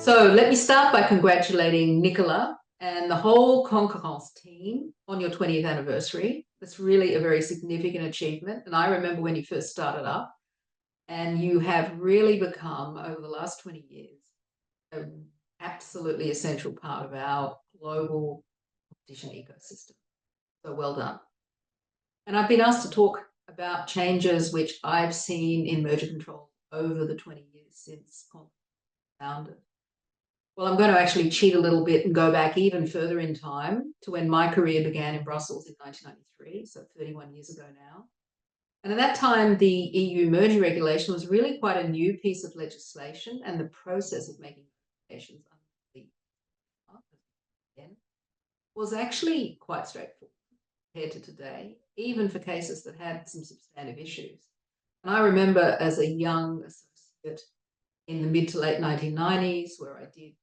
So let me start by congratulating Nicola and the whole Concurrences team on your 20th anniversary. It's really a very significant achievement. And I remember when you first started up, and you have really become, over the last 20 years, an absolutely essential part of our global competition ecosystem. So well done. And I've been asked to talk about changes which I've seen in merger control over the 20 years since Concurrences founded. Well, I'm going to actually cheat a little bit and go back even further in time to when my career began in Brussels in 1993, so 31 years ago now. And at that time, the EU merger regulation was really quite a new piece of legislation, and the process of making notifications was actually quite straightforward compared to today, even for cases that had some substantive issues. And I remember as a young associate in the mid to late 1990s, where I did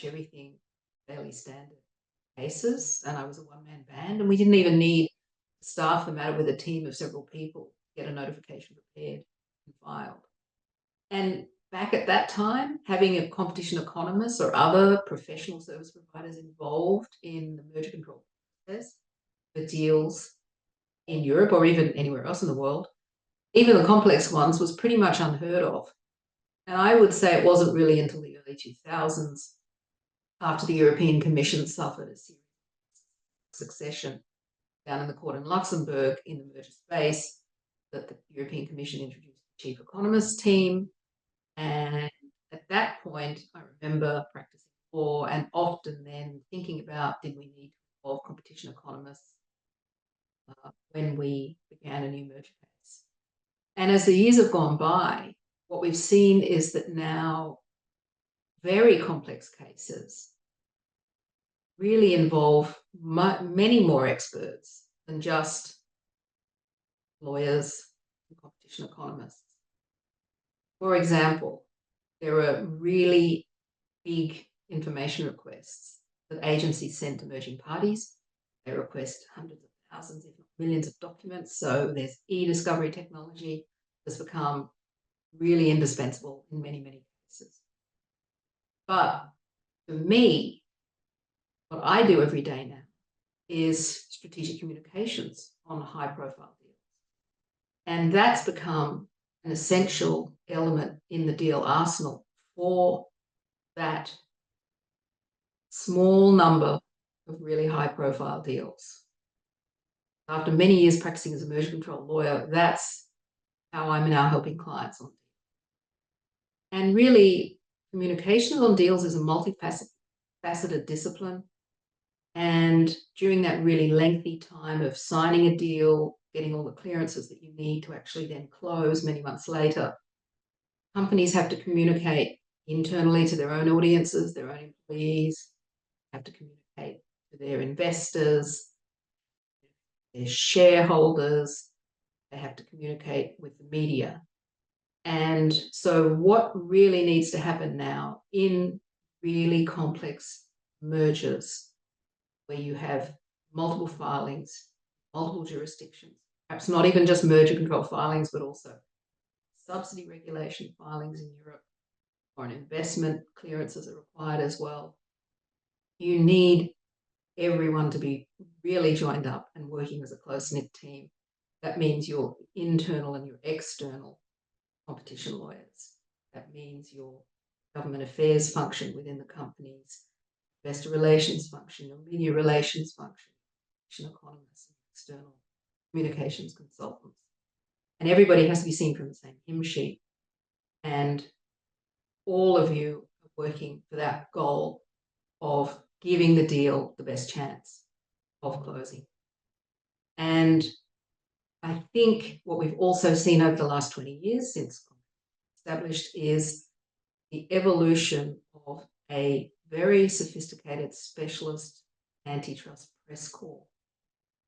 everything fairly standard cases, and I was a one-man band, and we didn't even need to staff the matter with a team of several people to get a notification prepared and filed. And back at that time, having a competition economist or other professional service providers involved in the merger control process for deals in Europe or even anywhere else in the world, even the complex ones, was pretty much unheard of. And I would say it wasn't really until the early 2000s, after the European Commission suffered a serious succession down in the court in Luxembourg in the merger space, that the European Commission introduced the chief economist team. And at that point, I remember practicing law and often then thinking about, did we need to involve competition economists when we began a new merger case? And as the years have gone by, what we've seen is that now very complex cases really involve many more experts than just lawyers and competition economists. For example, there are really big information requests that agencies send to merging parties. They request hundreds of thousands, if not millions, of documents. So there's e-discovery technology that's become really indispensable in many, many cases. But for me, what I do every day now is strategic communications on high-profile deals. And that's become an essential element in the deal arsenal for that small number of really high-profile deals. After many years practicing as a merger control lawyer, that's how I'm now helping clients on deals. And really, communication on deals is a multifaceted discipline. And during that really lengthy time of signing a deal, getting all the clearances that you need to actually then close many months later, companies have to communicate internally to their own audiences, their own employees, have to communicate to their investors, their shareholders, they have to communicate with the media. And so what really needs to happen now in really complex mergers, where you have multiple filings, multiple jurisdictions, perhaps not even just merger control filings, but also subsidy regulation filings in Europe, foreign investment clearances are required as well. You need everyone to be really joined up and working as a close-knit team. That means your internal and your external competition lawyers. That means your government affairs function within the companies, investor relations function, your media relations function, economists, and external communications consultants. And everybody has to be seen from the same hymn sheet. And all of you are working for that goal of giving the deal the best chance of closing. And I think what we've also seen over the last 20 years since established is the evolution of a very sophisticated specialist antitrust press corps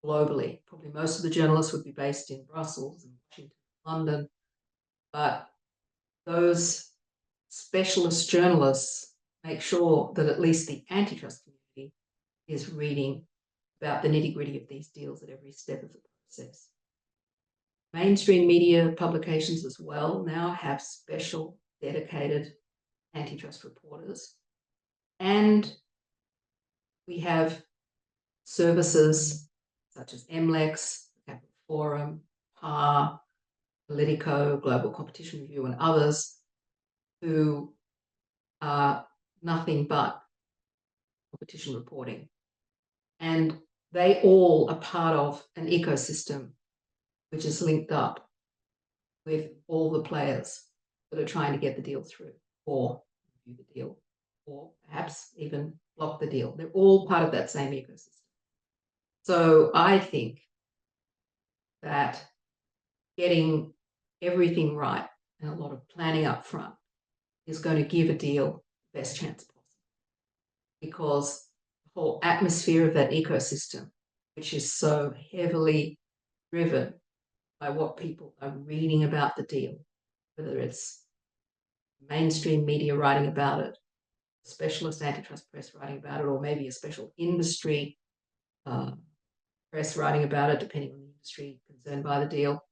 globally. Probably most of the journalists would be based in Brussels and Washington, London, but those specialist journalists make sure that at least the antitrust community is reading about the nitty-gritty of these deals at every step of the process. Mainstream media publications as well now have special dedicated antitrust reporters And we have services such as MLEX, Capital Forum, PAR, Politico, Global Competition Review, and others who are nothing but competition reporting. And they all are part of an ecosystem which is linked up with all the players that are trying to get the deal through or review the deal or perhaps even block the deal. They're all part of that same ecosystem. So I think that getting everything right and a lot of planning up front is going to give a deal the best chance possible, because the whole atmosphere of that ecosystem, which is so heavily driven by what people are reading about the deal, whether it's mainstream media writing about it, specialist antitrust press writing about it, or maybe a special industry press writing about it, depending on the industry concerned by the deal,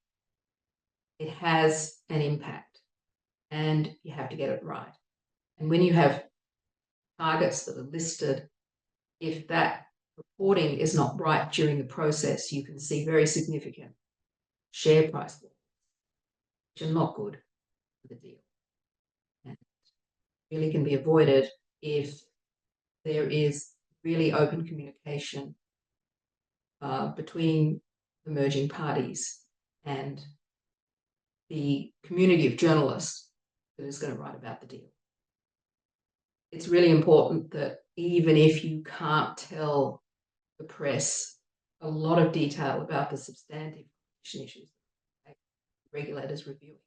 it has an impact and you have to get it right. And when you have targets that are listed, if that reporting is not right during the process, you can see very significant share price falls, which are not good for the deal. And really can be avoided if there is really open communication between the merging parties and the community of journalists that is going to write about the deal. It's really important that even if you can't tell the press a lot of detail about the substantive issues that regulators reviewing,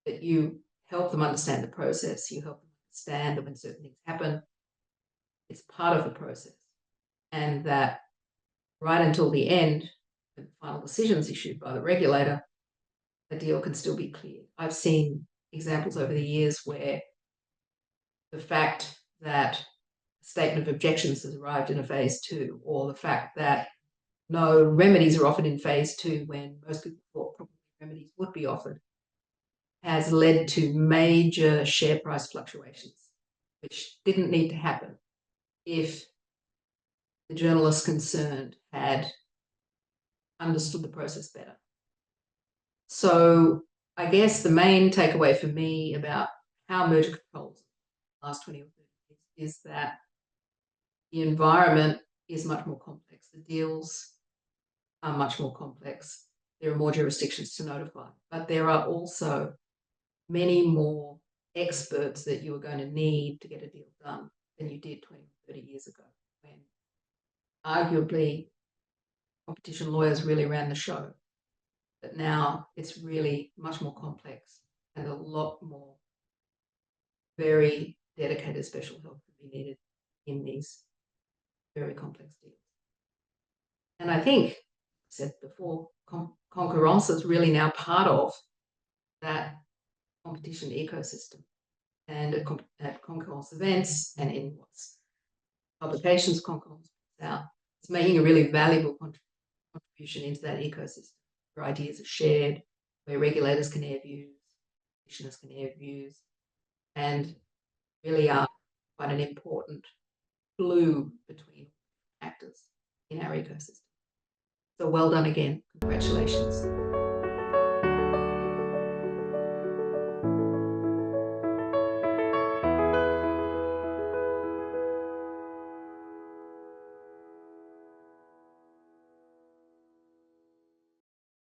that you help them understand the process, you help them understand that when certain things happen, it's part of the process, and that right until the end, when the final decision is issued by the regulator, the deal can still be cleared. I've seen examples over the years where the fact that a statement of objections has arrived in a phase 2, or the fact that no remedies are offered in phase 2 when most people thought probably remedies would be offered, has led to major share price fluctuations, which didn't need to happen if the journalists concerned had understood the process better. So I guess the main takeaway for me about how merger controls the last 20 or 30 years is that the environment is much more complex. The deals are much more complex. There are more jurisdictions to notify, but there are also many more experts that you are going to need to get a deal done than you did 20 or 30 years ago, when arguably competition lawyers really ran the show. But now it's really much more complex and a lot more very dedicated special help can be needed in these very complex deals. And I think, I said before, Concurrences is really now part of that competition ecosystem. And at Concurrence events and in what's publications Concurrence puts out, it's making a really valuable contribution into that ecosystem, where ideas are shared, where regulators can air views, commissioners can air views, and really are quite an important glue between actors in our ecosystem. So well done again. Congratulations.